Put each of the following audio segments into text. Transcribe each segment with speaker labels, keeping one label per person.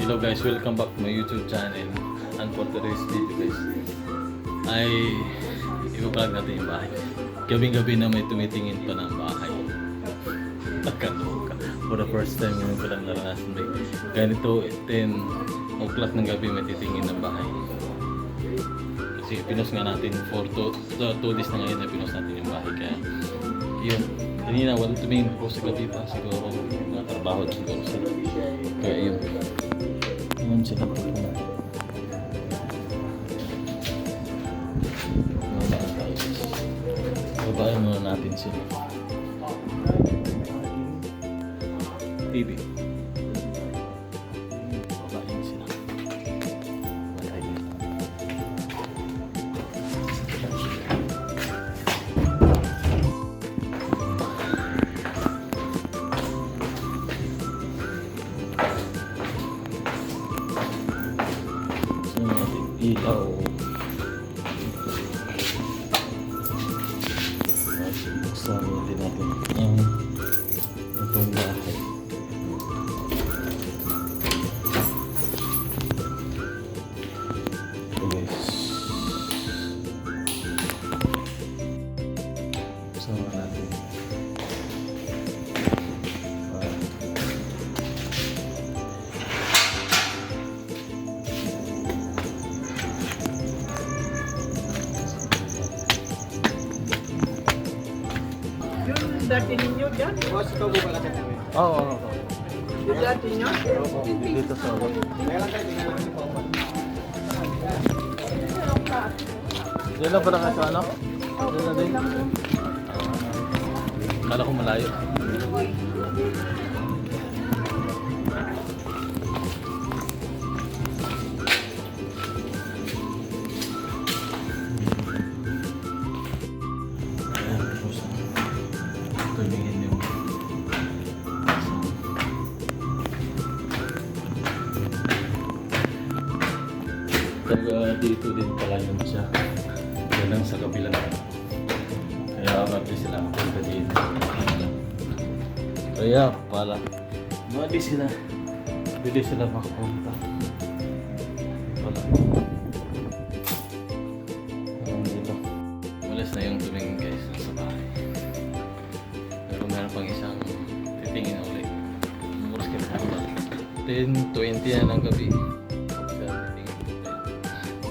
Speaker 1: Hello guys, welcome back to my YouTube channel. And for today's video guys, ay i-vlog natin yung bahay. Gabing-gabi na may tumitingin pa ng bahay. Nakaloka. For the first time ngayon ko lang naranasan may ganito 10 o'clock ng gabi may titingin ng bahay. Kasi pinos nga natin for 2 days na ngayon na pinos natin yung bahay. Kaya yun, kanina wala tumingin po sa gabi pa. Siguro mga trabaho siguro sila. Kaya yun. Yun sila po po natin. Babaan tayo. Babaan muna natin sila. TV. Babain sila. Babain. So natin ilaw. Buksan natin ang itong bahay. Sama natin.
Speaker 2: Yung dati ninyo dyan? O, sa Togo pala ka namin.
Speaker 1: Oo.
Speaker 2: Yung dati nyo?
Speaker 1: Dito sa ako.
Speaker 2: Kaya lang kayo, tingnan namin po.
Speaker 1: Diyan lang pala kayo ano? Diyan na din. Kala ko malayo. Ayan, tapos tumingin yung taga dito din pala yun siya. Yan lang sa kabila na. Kaya mati sila punta dito. Kaya pala mati sila. Pwede sila makapunta. Wala. Dito. Malas na yung tumingin guys sa bahay. Pero meron pang isang titingin ulit. Oras ka na 10:20 na ng gabi.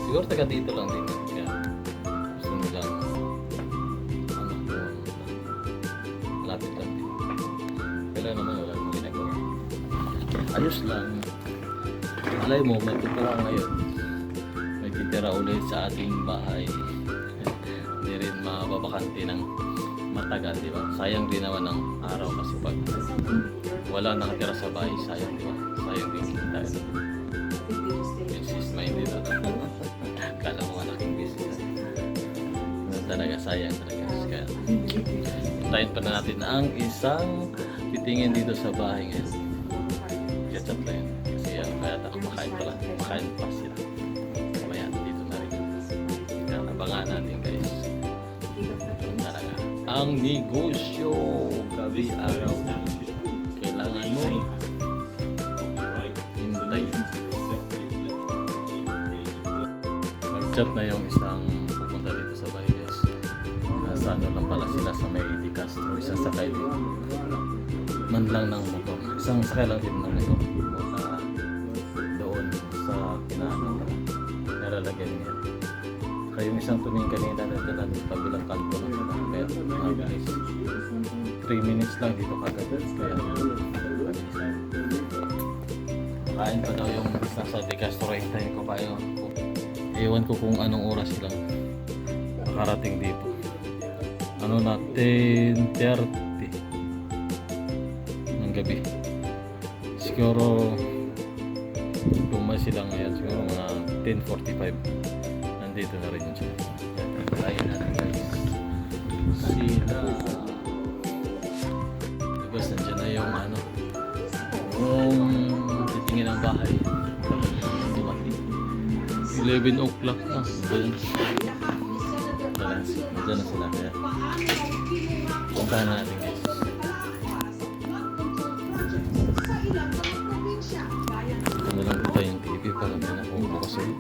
Speaker 1: Siguro taga dito lang din. Kaya gusto nilang malapit lang din. Kaya naman wala nang ginagawa. Ayos lang. Alay mo, may titira ngayon. May titira ulit sa ating bahay. Hindi rin mababakante ng matagal, di ba? Sayang din naman ng araw kasi pag wala nakatira sa bahay, sayang, di ba? Sayang din kita. Insist minded ito. Kala mo malaking business. Talaga sayang talaga. Kaya tayo pa na natin ang isang titingin dito sa bahay ngayon. Chat na yun. Kasi kaya ako makain pala. Makain pa sila. Kamaya dito na rin. Kaya nabangan natin guys. Talaga. Ang negosyo. Gabi araw. Kailangan mo hintay. Chat na yung isang pupunta dito sa bahay guys. Nasa ano lang pala sila sa may Di Castro. Isang sakay din. Man lang ng motor. Isang sakay lang din ng motor. Sa doon sa kinaano. Nalalagyan niya. Kaya yung isang tumingin kanina na dito kabilang kanto lang sila. Kaya mabilis. 3 minutes lang dito kagad. Kaya mabilis. Kain pa daw yung nasa Di Castro. Hintayin ko pa yun. Ewan ko kung anong oras lang makarating dito. Ano na, 10:30 ng gabi. Siguro tumas sila ngayon. Siguro mga 10:45. Nandito na rin yun siya. Tayo natin guys. Sila. Tapos nandiyan na yung ano. Yung titingin ng bahay. 11 o'clock na. Diyan na sila. Kaya puntahan na natin guys. Ano lang pa rin na po bukas ulit.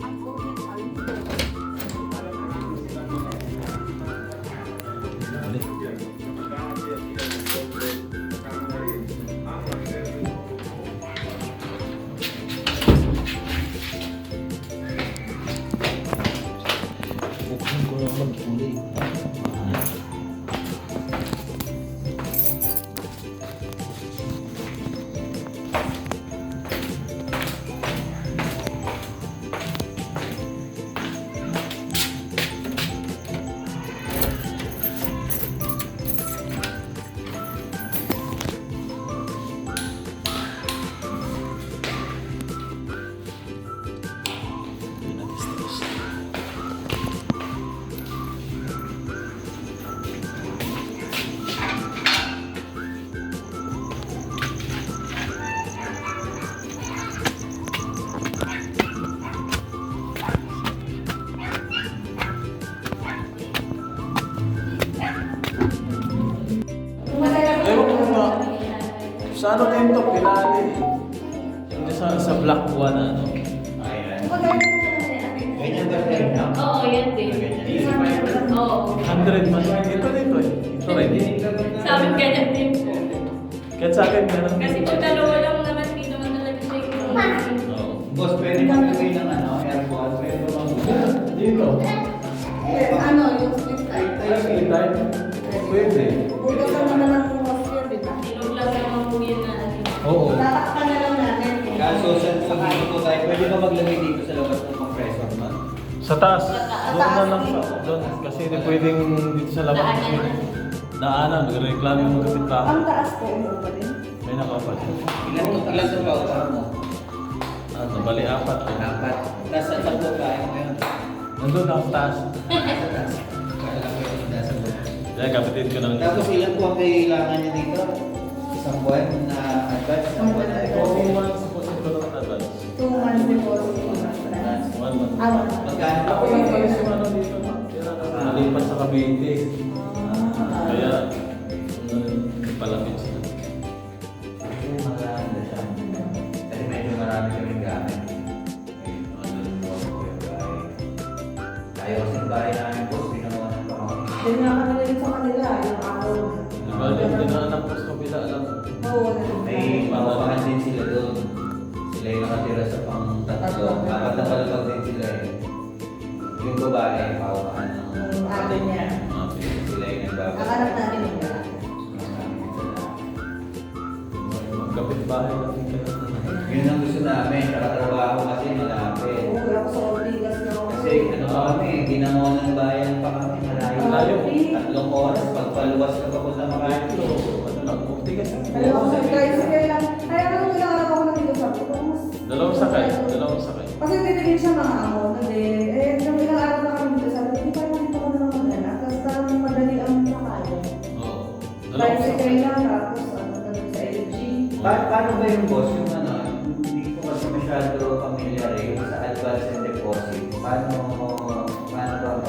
Speaker 1: Buksan ko naman kulay. Ewan ko ba, sa ano din to, Pilali. Yung sa Black One, ano.
Speaker 2: Ganyan ba tayo na?
Speaker 3: Oo, yan din. Oo.
Speaker 1: 100 man. Ito dito eh. Ito rin.
Speaker 3: Sa amin ganyan din po.
Speaker 1: Kahit sa akin, meron.
Speaker 3: Kasi kung dalawa lang naman, hindi naman talaga siya yung
Speaker 1: Oo.
Speaker 2: Boss, pwede maglagay ng ano, aircon, pwede ba
Speaker 1: Dito.
Speaker 4: Ano, yung split type.
Speaker 1: Ay, sige tayo. Pwede.
Speaker 4: Bukas naman na lang yung host yun, di ba?
Speaker 3: Ilog lang naman po yan na ano.
Speaker 1: Oo.
Speaker 4: Tatakpan na lang natin.
Speaker 2: Kaso, sa dito tayo, pwede ba maglagay dito sa labas ng compressor man?
Speaker 1: Sa taas.
Speaker 3: Sa
Speaker 1: Doon na lang sa doon. Kasi hindi pwedeng dito sa labas.
Speaker 3: Daanan.
Speaker 1: Daanan. Nagreklamo yung kapitbahay.
Speaker 4: Ang taas po, umuha pa din.
Speaker 1: May nakapal.
Speaker 2: Ilan sa bawah mo?
Speaker 1: Ano, bali apat.
Speaker 2: Apat. Tapos sa tatlo tayo ngayon.
Speaker 1: Nandun ako sa taas.
Speaker 2: Kailangan ko yung nasa bawah.
Speaker 1: Kaya kapatid ko naman.
Speaker 2: Tapos ilan po ang kailangan niya dito? Isang buwan na advance? Isang buwan na
Speaker 1: Oo, 1 month sa posit ko naman advance.
Speaker 4: 2 months deposit.
Speaker 1: 1 month.
Speaker 2: Magkano
Speaker 1: Ako
Speaker 2: po
Speaker 1: lang
Speaker 2: yung
Speaker 1: pala si ano dito. Nalipat sa Cavite. Kaya, palapit sila.
Speaker 2: Maganda siya. Kasi medyo marami kaming gamit. Ayaw kasing bahay namin po, pinamunan pa kami.
Speaker 4: Tinaka na rin sa kanila, yung araw na.
Speaker 1: Bali, dinaanak ko sa kabila lang.
Speaker 4: Oo,
Speaker 2: May papapahan din sila doon. Sila yung nakatira sa pang tatlo. Apat na palapag din sila eh. Yung babae, papapahan ng
Speaker 4: Yung ate niya.
Speaker 2: sila yung nagbabalik.
Speaker 4: Nakanap natin yung lalaki.
Speaker 1: Kapit-bahay natin kaya.
Speaker 2: Yun ang gusto namin, nakatrabaho kasi malapit.
Speaker 4: Oo, wala ko sa Ortigas na ako.
Speaker 2: Kasi ano pa kami, ginawa ng bayan pa kami, malayo.
Speaker 1: Malayo.
Speaker 2: 3 oras, pagpaluwas ka pa punta Makati.
Speaker 1: Ito, ano lang, tigas.
Speaker 4: Kaya ako sa tricycle lang. Kaya ako nung nakakarap ako ng dito sa ako.
Speaker 1: Dalawang sakay.
Speaker 4: Kasi titigil siya mga ako. Hindi. Eh, nung ilang araw na kami dito sa akin, hindi pa naman dito ko na lang magana. Tapos parang madali ang sakayan.
Speaker 1: Oo. Dalawang
Speaker 4: Tricycle
Speaker 1: sakay.
Speaker 4: lang, tapos ano, nandun sa LG.
Speaker 2: Paano ba yung boss, yung ano, hindi ko kasi masyado familiar eh, yung sa advance and deposit. Paano ba ang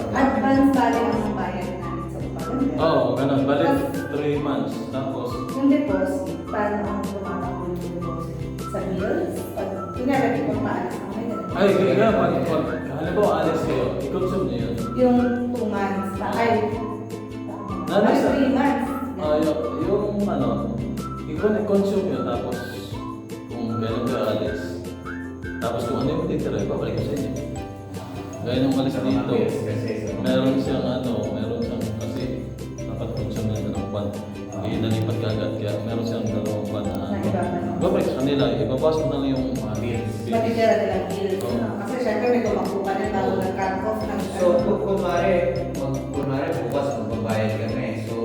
Speaker 4: Advance bali ang bayan namin sa upagan.
Speaker 1: Oo, ganun. Balik 3 months. Tapos,
Speaker 4: Yung deposit, paano ang tumatakbo yung deposit? Sa bills? Pag, kunyari, di kung maalis na may ganun.
Speaker 1: ay, kaya pag halimbawa alis kayo, i-consume niyo yun.
Speaker 4: Yung 2 months, ay,
Speaker 1: Nanay sa-
Speaker 4: 3 months.
Speaker 1: Yung ano, i-consume yun. Tapos, kung gano'n ka alis. Tapos kung ano yung titira, ibabalik ko sa inyo. Gaya nung alis dito, meron siyang kasi dapat consume na ng ban. Nalipat ka agad, kaya meron siyang 2 ban na ano. Babalik sa kanila, ibabas mo na lang yung bills.
Speaker 4: Matitira nilang bills. Kasi syempre may tumakbo ka na bago nag-cut off ng
Speaker 2: So, kunwari bukas magbabayad kami. So,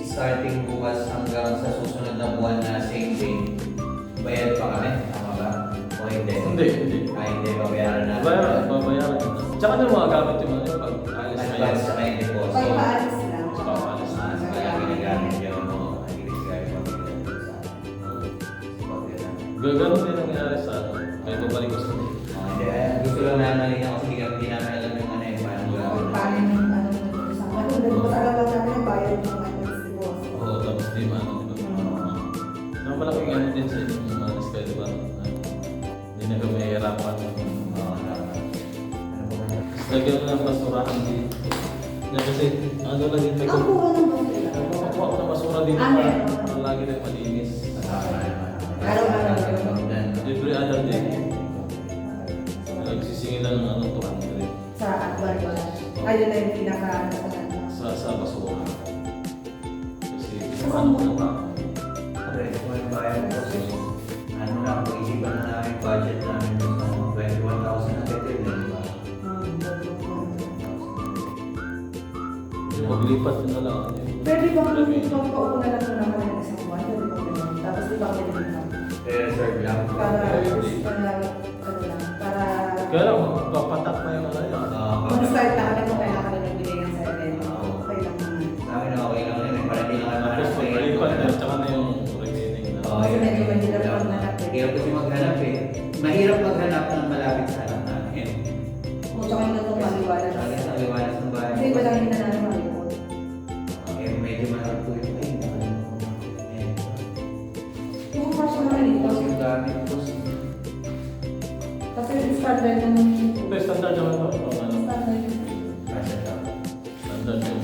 Speaker 2: starting bukas hanggang sa susunod na buwan na same day, bayad pa kami, tama ba? O hindi?
Speaker 1: Hindi.
Speaker 2: Ay, hindi, babayaran natin.
Speaker 1: Babayaran yun. Tsaka na mga gamit yung ano, pag alis na
Speaker 2: Advance
Speaker 1: yun.
Speaker 2: sa kayo deposit.
Speaker 4: Pag paalis lang.
Speaker 1: Papaalis na.
Speaker 2: Kaya ginagamit yun, no? Nag-describe kami lang sa
Speaker 1: Gano'n din ang nangyari sa ano. Kaya babalik ko sa inyo.
Speaker 2: Hindi, gusto lang namin malinaw kasi hindi namin alam yung ano eh, paano
Speaker 4: Kung
Speaker 2: gagawin.
Speaker 4: paano yung ano yung isang ano. Dahil mas alam lang namin yung bayad ng advance deposit.
Speaker 1: Oo, tapos di ba, ano, di ba? Malaking ano din sa inyo, umalis kayo, di ba? Hindi na kami hirapan. Lagyan mo ng basurahan dito. Yan kasi, ano lagi may
Speaker 4: Ang buwan ng basura.
Speaker 1: kukuha ko ng basura dito
Speaker 4: Ah,
Speaker 1: para
Speaker 4: meron.
Speaker 1: lagi rin malinis.
Speaker 4: Araw-araw.
Speaker 1: Every other day. Nagsisingil lang ng ano, 200
Speaker 4: Sa Akbar ko. Ayun na yung pinaka
Speaker 1: sa basura. Kasi, ano na ba?
Speaker 2: Ano lang, kung isipan na namin budget namin dun sa 21,000 na betul na diba?
Speaker 1: Yung maglipat na lang.
Speaker 4: Pwede ba kung paupo na lang ito naman ng isang buwan? Pwede ba ganun? Tapos di ba pwede dito?
Speaker 2: Reserve lang.
Speaker 1: Kaya lang, papatak na yung ano yun.
Speaker 4: Mag-start na kami kung kailangan kami nagbigay ng 7. Okay lang naman.
Speaker 2: Sa amin okay lang yun eh, para di na kayo
Speaker 1: Tapos
Speaker 2: mahanap eh.
Speaker 1: maglipat na, tsaka na yung remaining na.
Speaker 4: Kasi medyo mahirap maghanap eh.
Speaker 2: Hirap kasi maghanap eh. Mahirap maghanap ng malapit sa hanap namin.
Speaker 4: O tsaka yung itong maliwanag.
Speaker 2: Lagi sa liwanag ng bahay.
Speaker 4: Kasi iba lang hindi na namin malipot.
Speaker 2: Eh, medyo malapit po yun. Ay, nakalimutan ko. Eh,
Speaker 4: Yung kasya naman dito.
Speaker 2: tapos yung gamit ko.
Speaker 4: Kasi yung standard naman yung
Speaker 1: Pero standard naman to. Ano?
Speaker 4: standard yung
Speaker 2: Kasi lang.
Speaker 1: Standard yung...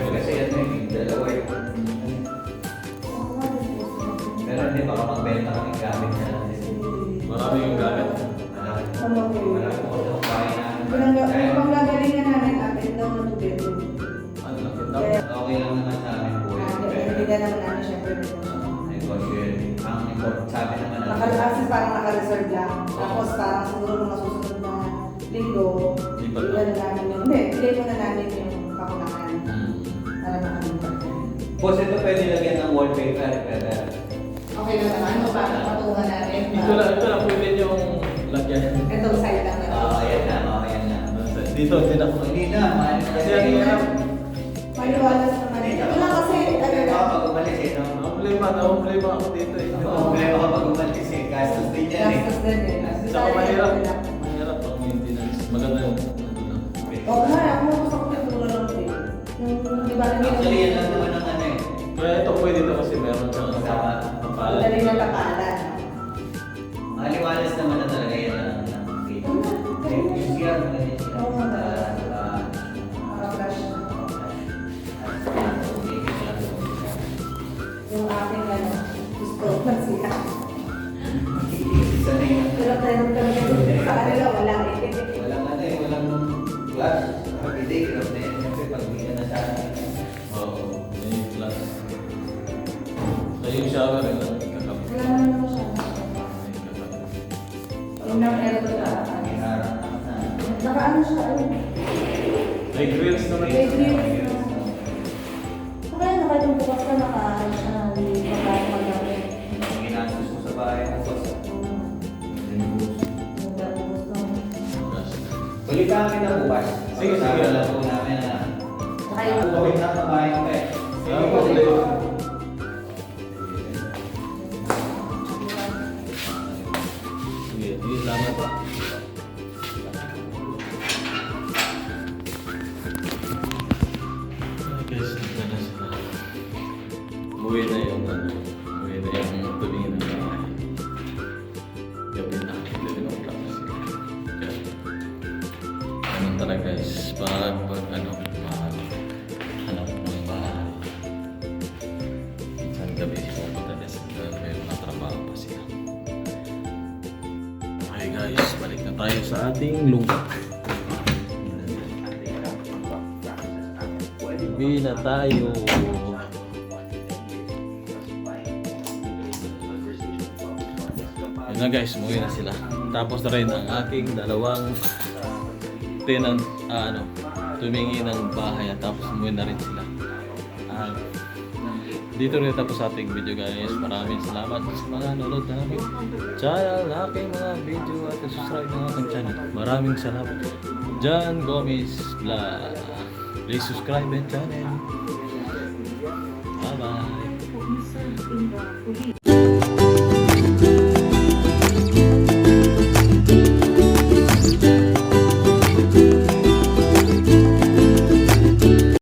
Speaker 2: Kasi yan eh, dalawa eh. Pero hindi, baka magbenta kami gamit na lang.
Speaker 1: Marami yung gamit.
Speaker 2: Malaki po sa bahay namin.
Speaker 4: Kung gagalingan namin, atin daw na 2 bedroom.
Speaker 1: Ano lang yun?
Speaker 2: Okay lang naman sa amin po eh.
Speaker 4: Bigyan naman namin syempre.
Speaker 2: Negosyo yun. Ang sabi naman natin.
Speaker 4: Naka-access parang naka-reserve lang. Tapos parang siguro nung masusunod na linggo,
Speaker 1: Lipat lang.
Speaker 4: bigyan namin yung... Hindi, bigyan muna namin yung kakulangan.
Speaker 1: Hmm.
Speaker 4: Para makalipat.
Speaker 2: Boss, ito pwede lagyan ng wallpaper. Pero
Speaker 4: Okay na naman, para patungan natin.
Speaker 1: Ito lang pwede yung lagyan.
Speaker 4: Itong side lang na.
Speaker 2: ayan na, ayan na.
Speaker 1: Dito, hindi na po.
Speaker 2: Hindi na, mahal
Speaker 1: Kasi ano yan?
Speaker 4: Maliwalas naman. Ito lang kasi,
Speaker 2: Baka pag umalis eh, no?
Speaker 1: Problema ako dito eh.
Speaker 2: Problema kapag umalis eh. Gastos din yan eh.
Speaker 4: gastos din eh.
Speaker 1: Saka mahirap. Mahirap ang maintenance. Maganda yung ano lang.
Speaker 4: Oo nga, ako gusto ko yung lang din. Yung, di ba,
Speaker 2: Actually, yan lang naman ang ano eh.
Speaker 1: Kaya ito pwede ito kasi meron siyang
Speaker 2: Tama.
Speaker 1: kapalan.
Speaker 4: Dali na tapalan.
Speaker 2: Maliwalas naman na talaga yan ang yung CR mo na din sila.
Speaker 4: Oo nga.
Speaker 2: Ah,
Speaker 4: Flash.
Speaker 2: okay, yan.
Speaker 4: Yung aking ano, gusto ko siya.
Speaker 2: Isa na yun.
Speaker 4: Pero tayo kami sa kanila, wala eh.
Speaker 2: Walang ano eh, walang glass. Kapag hirap na yan. Siyempre, pag hindi ka na sa akin.
Speaker 1: Oo, may plus. So yung shower rin lang kakap.
Speaker 4: Wala naman ako siya. Yung nang error sa akin.
Speaker 2: Harap na.
Speaker 4: Naka-ano siya, ayun.
Speaker 1: May grills naman.
Speaker 4: May grills. Kaya nakatong bukas ka, naka-ano siya, hindi pagkain magamit.
Speaker 2: Ang ginastos ko sa bahay ng boss. Balik kami na bukas.
Speaker 1: Sige, sige.
Speaker 2: Sabi lang po namin na
Speaker 4: Saka yung
Speaker 2: gawin na sa bahay ko eh.
Speaker 1: Ah, problema. Sige, salamat po. Guys, nandito na sila. Umuwi na yung ano, umuwi na yung tumingin ng bahay. Gabi na, 11 o'clock na sila. Kaya, ano talaga guys, pag ano, hanap ng bahay. Minsan gabi, pupunta na sila, may mga trabaho pa sila. Okay guys, balik na tayo sa ating lugar. Uwi na tayo. Yun na guys, umuwi na sila. Tapos na rin ang aking dalawang tenant, tumingi ng bahay at tapos umuwi na rin sila. Dito rin tapos sa ating video guys. Maraming salamat sa mga nanonood na aming channel, na aking mga video at subscribe na aking channel. Maraming salamat. John Gomez Vlog. Please subscribe my channel. Bye bye.